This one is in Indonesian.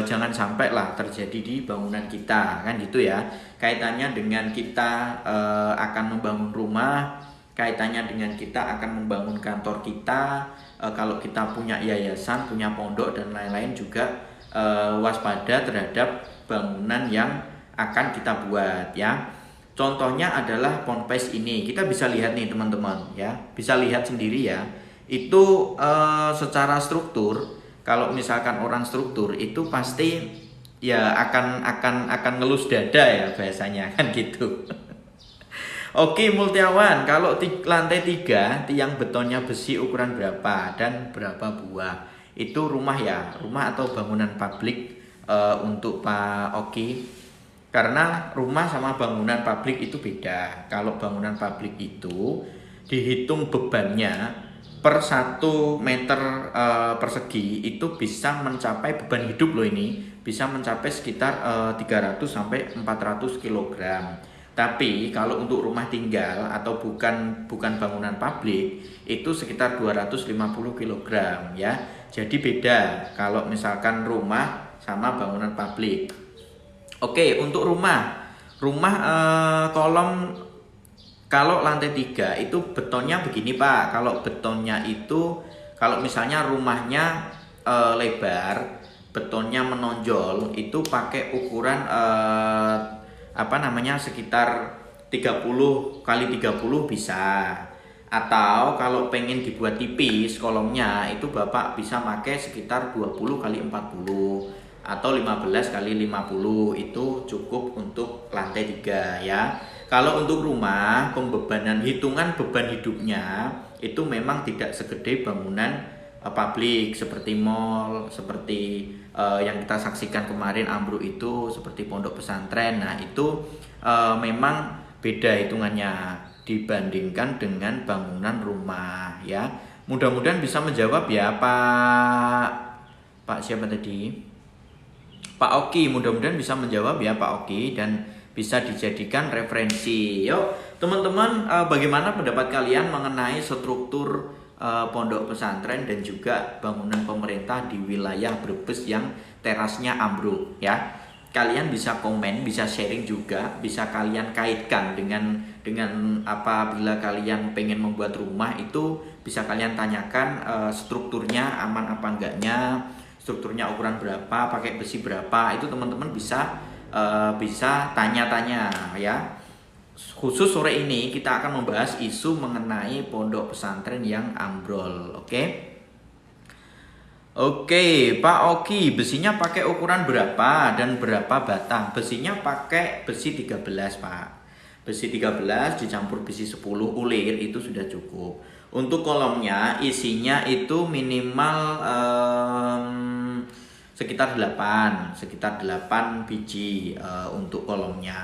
jangan sampai lah terjadi di bangunan kita, kan gitu ya. Kaitannya dengan kita akan membangun rumah, kaitannya dengan kita akan membangun kantor kita, kalau kita punya yayasan, punya pondok dan lain-lain juga waspada terhadap bangunan yang akan kita buat ya. Contohnya adalah ponpes ini. Kita bisa lihat nih teman-teman ya, bisa lihat sendiri ya. Itu secara struktur, kalau misalkan orang struktur itu pasti ya akan ngelus dada ya bahasanya kan gitu. Oke Multiawan, kalau lantai 3 tiang betonnya besi ukuran berapa dan berapa buah? Itu rumah ya, rumah atau bangunan publik untuk Pak Oki. Karena rumah sama bangunan publik itu beda. Kalau bangunan publik itu dihitung bebannya per 1 meter persegi itu bisa mencapai beban hidup loh ini. Bisa mencapai sekitar 300 sampai 400 kilogram. Tapi kalau untuk rumah tinggal atau bukan bangunan publik itu sekitar 250 kilogram ya. Jadi beda kalau misalkan rumah sama bangunan publik. Oke, untuk rumah kolom kalau lantai 3 itu betonnya begini Pak. Kalau betonnya itu kalau misalnya rumahnya lebar, betonnya menonjol itu pakai ukuran sekitar 30 kali 30 bisa. Atau kalau pengen dibuat tipis kolomnya itu Bapak bisa pakai sekitar 20 kali 40 atau 15 kali 50 itu cukup untuk lantai 3 ya. Kalau untuk rumah, hitungan beban hidupnya itu memang tidak segede bangunan publik seperti mall, seperti yang kita saksikan kemarin ambruk itu, seperti pondok pesantren. Nah itu memang beda hitungannya dibandingkan dengan bangunan rumah ya. Mudah-mudahan bisa menjawab ya Pak siapa tadi? Pak Oki, mudah-mudahan bisa menjawab ya Pak Oki dan bisa dijadikan referensi. Yuk teman-teman, bagaimana pendapat kalian mengenai struktur pondok pesantren dan juga bangunan pemerintah di wilayah Brebes yang terasnya ambruk ya? Kalian bisa komen, bisa sharing juga, bisa kalian kaitkan dengan apabila kalian pengen membuat rumah itu bisa kalian tanyakan strukturnya aman apa enggaknya, strukturnya ukuran berapa, pakai besi berapa, itu teman-teman bisa tanya-tanya ya. Khusus sore ini kita akan membahas isu mengenai pondok pesantren yang ambrol. Oke, Pak Oki, besinya pakai ukuran berapa dan berapa batang? Besinya pakai besi 13, Pak. Besi 13 dicampur besi 10 ulir itu sudah cukup. Untuk kolomnya isinya itu minimal sekitar 8 biji untuk kolomnya.